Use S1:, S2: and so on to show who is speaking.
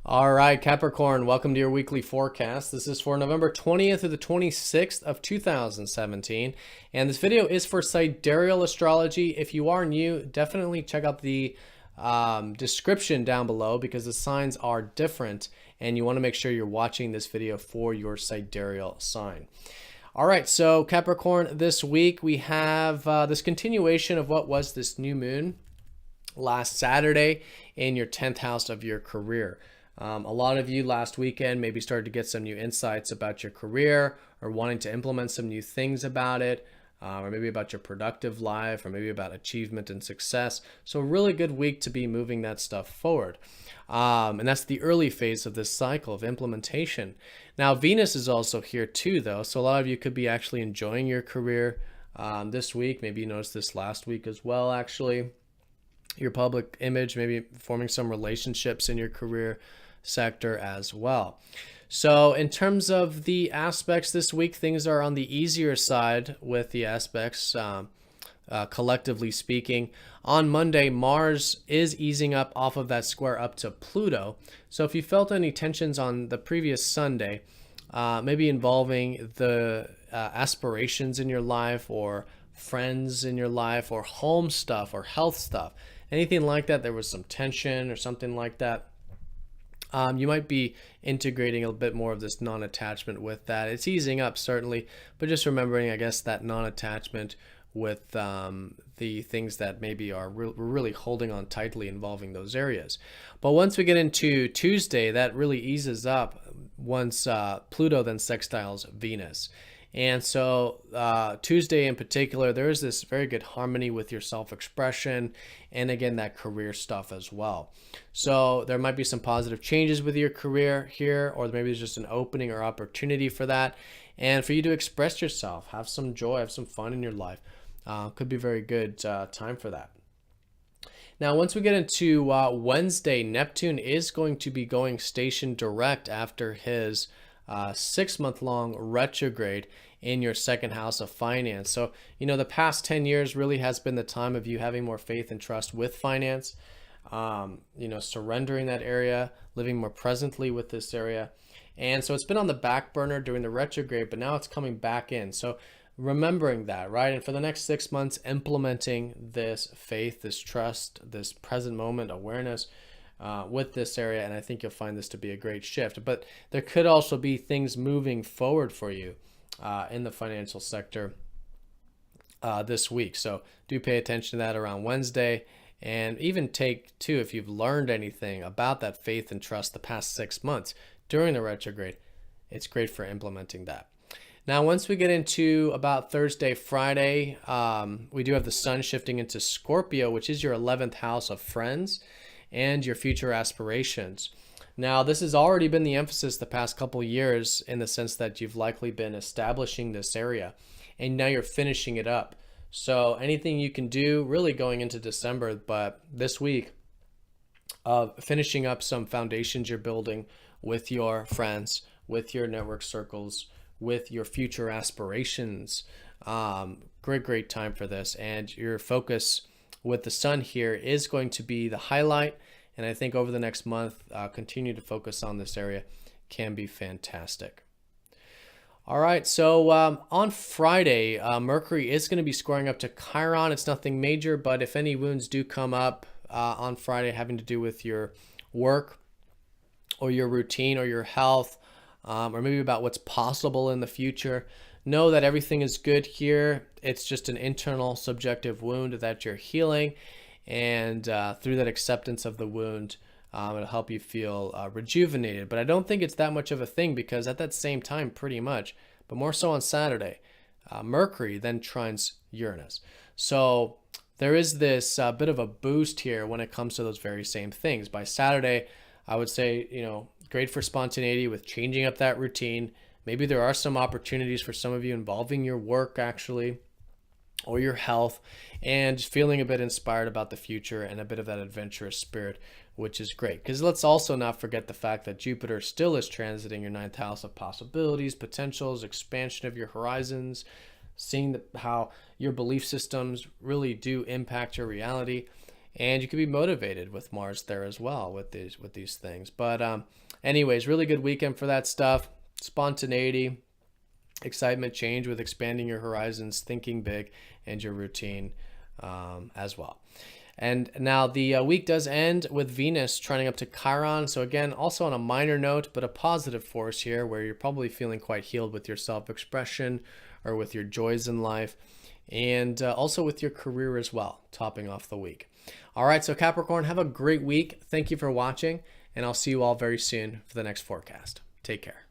S1: All right, Capricorn, welcome to your weekly forecast. This is for November 20th to the 26th of 2017. And this video is for Sidereal Astrology. If you are new, definitely check out the description down below because the signs are different and you want to make sure you're watching this video for your sidereal sign. All right, so Capricorn, this week we have this continuation of what was this new moon last Saturday in your 10th house of your career. A lot of you last weekend maybe started to get some new insights about your career or wanting to implement some new things about it, or maybe about your productive life, or maybe about achievement and success. So a really good week to be moving that stuff forward. And that's the early phase of this cycle of implementation. Now, Venus is also here too, though. So a lot of you could be actually enjoying your career this week. Maybe you noticed this last week as well, actually. Your public image, maybe forming some relationships in your career sector as well. So in terms of the aspects this week, things are on the easier side with the aspects, collectively speaking. On Monday, Mars is easing up off of that square up to Pluto. So if you felt any tensions on the previous Sunday, maybe involving the aspirations in your life or friends in your life or home stuff or health stuff, anything like that, there was some tension or something like that, you might be integrating a bit more of this non-attachment with that. It's easing up, certainly, but just remembering, I guess, that non-attachment with the things that maybe are really holding on tightly involving those areas. But once we get into Tuesday, that really eases up once Pluto then sextiles Venus. And so Tuesday in particular, there is this very good harmony with your self-expression and again, that career stuff as well. So there might be some positive changes with your career here, or maybe there's just an opening or opportunity for that. And for you to express yourself, have some joy, have some fun in your life. Could be a very good time for that. Now, once we get into Wednesday, Neptune is going to be going station direct after his 6-month-long retrograde in your second house of finance. So, you know, the past 10 years really has been the time of you having more faith and trust with finance, you know, surrendering that area, living more presently with this area. And so it's been on the back burner during the retrograde, but now it's coming back in. So remembering that, right? And for the next 6 months, implementing this faith, this trust, this present moment awareness, with this area, and I think you'll find this to be a great shift. But there could also be things moving forward for you in the financial sector this week. So do pay attention to that around Wednesday, and even take too, if you've learned anything about that faith and trust the past 6 months during the retrograde, it's great for implementing that. Now, once we get into about Thursday, Friday, we do have the sun shifting into Scorpio, which is your 11th house of friends and your future aspirations. Now, this has already been the emphasis the past couple years in the sense that you've likely been establishing this area and now you're finishing it up. So anything you can do really going into December, but this week of finishing up some foundations you're building with your friends, with your network circles, with your future aspirations. Great time for this. And your focus with the sun here is going to be the highlight, and I think over the next month, continue to focus on this area can be fantastic. All right, so on Friday, Mercury is going to be squaring up to Chiron. It's nothing major, but if any wounds do come up on Friday having to do with your work or your routine or your health, or maybe about what's possible in the future, know that everything is good here. It's just an internal subjective wound that you're healing. And through that acceptance of the wound, it'll help you feel rejuvenated. But I don't think it's that much of a thing because at that same time, pretty much, but more so on Saturday, Mercury then trines Uranus. So there is this bit of a boost here when it comes to those very same things. By Saturday, I would say, you know, great for spontaneity with changing up that routine. Maybe there are some opportunities for some of you involving your work actually, or your health, and just feeling a bit inspired about the future and a bit of that adventurous spirit, which is great. Because let's also not forget the fact that Jupiter still is transiting your 9th house of possibilities, potentials, expansion of your horizons, seeing how your belief systems really do impact your reality. and you could be motivated with Mars there as well with these things. But anyways, really good weekend for that stuff. Spontaneity, excitement, change with expanding your horizons, thinking big, and your routine as well. And now the week does end with Venus trining up to Chiron. So again, also on a minor note, but a positive force here where you're probably feeling quite healed with your self-expression or with your joys in life, and also with your career as well, topping off the week. All right, so Capricorn, have a great week. Thank you for watching, and I'll see you all very soon for the next forecast. Take care.